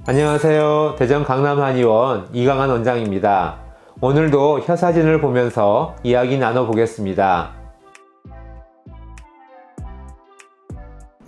안녕하세요. 대전 강남한의원 이강한 원장입니다. 오늘도 혀 사진을 보면서 이야기 나눠보겠습니다.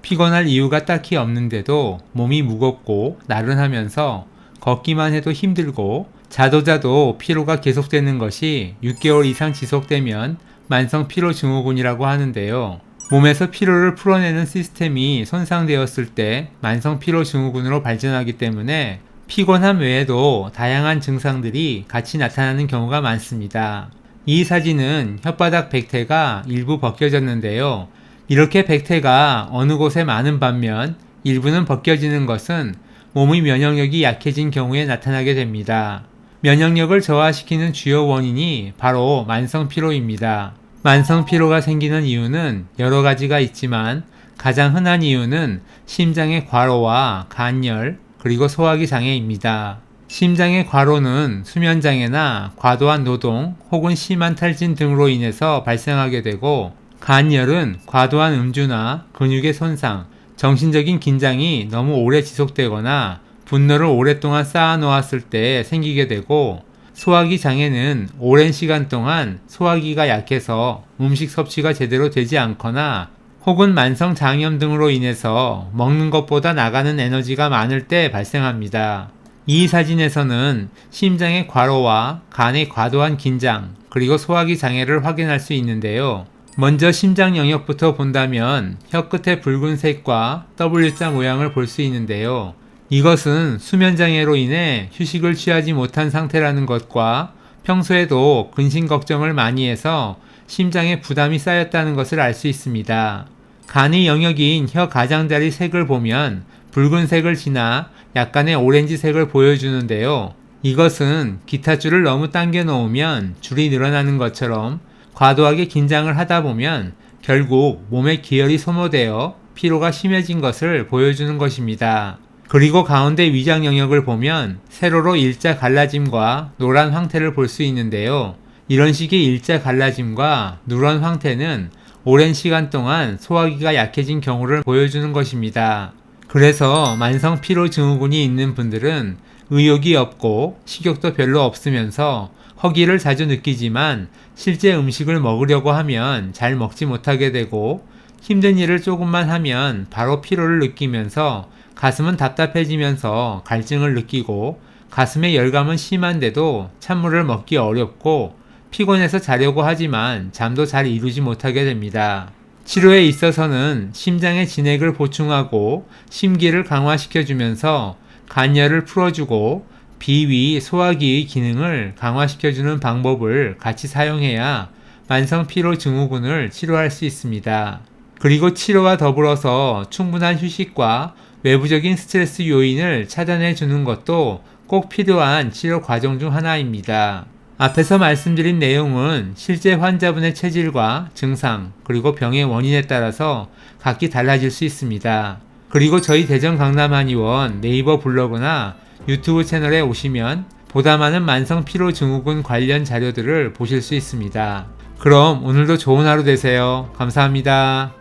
피곤할 이유가 딱히 없는데도 몸이 무겁고 나른하면서 걷기만 해도 힘들고 자도 피로가 계속되는 것이 6개월 이상 지속되면 만성 피로 증후군이라고 하는데요. 몸에서 피로를 풀어내는 시스템이 손상되었을 때 만성 피로 증후군으로 발전하기 때문에 피곤함 외에도 다양한 증상들이 같이 나타나는 경우가 많습니다. 이 사진은 혓바닥 백태가 일부 벗겨졌는데요. 이렇게 백태가 어느 곳에 많은 반면 일부는 벗겨지는 것은 몸의 면역력이 약해진 경우에 나타나게 됩니다. 면역력을 저하시키는 주요 원인이 바로 만성 피로입니다. 만성 피로가 생기는 이유는 여러 가지가 있지만 가장 흔한 이유는 심장의 과로와 간열 그리고 소화기 장애입니다. 심장의 과로는 수면장애나 과도한 노동 혹은 심한 탈진 등으로 인해서 발생하게 되고, 간열은 과도한 음주나 근육의 손상, 정신적인 긴장이 너무 오래 지속되거나 분노를 오랫동안 쌓아놓았을 때 생기게 되고, 소화기 장애는 오랜 시간 동안 소화기가 약해서 음식 섭취가 제대로 되지 않거나 혹은 만성 장염 등으로 인해서 먹는 것보다 나가는 에너지가 많을 때 발생합니다. 이 사진에서는 심장의 과로와 간의 과도한 긴장 그리고 소화기 장애를 확인할 수 있는데요. 먼저 심장 영역부터 본다면 혀끝의 붉은색과 W자 모양을 볼 수 있는데요. 이것은 수면장애로 인해 휴식을 취하지 못한 상태라는 것과 평소에도 근심 걱정을 많이 해서 심장에 부담이 쌓였다는 것을 알 수 있습니다. 간의 영역인 혀 가장자리 색을 보면 붉은색을 지나 약간의 오렌지색을 보여주는데요. 이것은 기타 줄을 너무 당겨 놓으면 줄이 늘어나는 것처럼 과도하게 긴장을 하다 보면 결국 몸의 기혈이 소모되어 피로가 심해진 것을 보여주는 것입니다. 그리고 가운데 위장 영역을 보면 세로로 일자 갈라짐과 노란 황태를 볼 수 있는데요. 이런 식의 일자 갈라짐과 누런 황태는 오랜 시간 동안 소화기가 약해진 경우를 보여주는 것입니다. 그래서 만성 피로 증후군이 있는 분들은 의욕이 없고 식욕도 별로 없으면서 허기를 자주 느끼지만 실제 음식을 먹으려고 하면 잘 먹지 못하게 되고, 힘든 일을 조금만 하면 바로 피로를 느끼면서 가슴은 답답해지면서 갈증을 느끼고, 가슴의 열감은 심한데도 찬물을 먹기 어렵고 피곤해서 자려고 하지만 잠도 잘 이루지 못하게 됩니다. 치료에 있어서는 심장의 진액을 보충하고 심기를 강화시켜주면서 간열을 풀어주고 비위, 소화기의 기능을 강화시켜주는 방법을 같이 사용해야 만성 피로 증후군을 치료할 수 있습니다. 그리고 치료와 더불어서 충분한 휴식과 외부적인 스트레스 요인을 차단해 주는 것도 꼭 필요한 치료 과정 중 하나입니다. 앞에서 말씀드린 내용은 실제 환자분의 체질과 증상 그리고 병의 원인에 따라서 각기 달라질 수 있습니다. 그리고 저희 대전 강남한의원 네이버 블로그나 유튜브 채널에 오시면 보다 많은 만성 피로 증후군 관련 자료들을 보실 수 있습니다. 그럼 오늘도 좋은 하루 되세요. 감사합니다.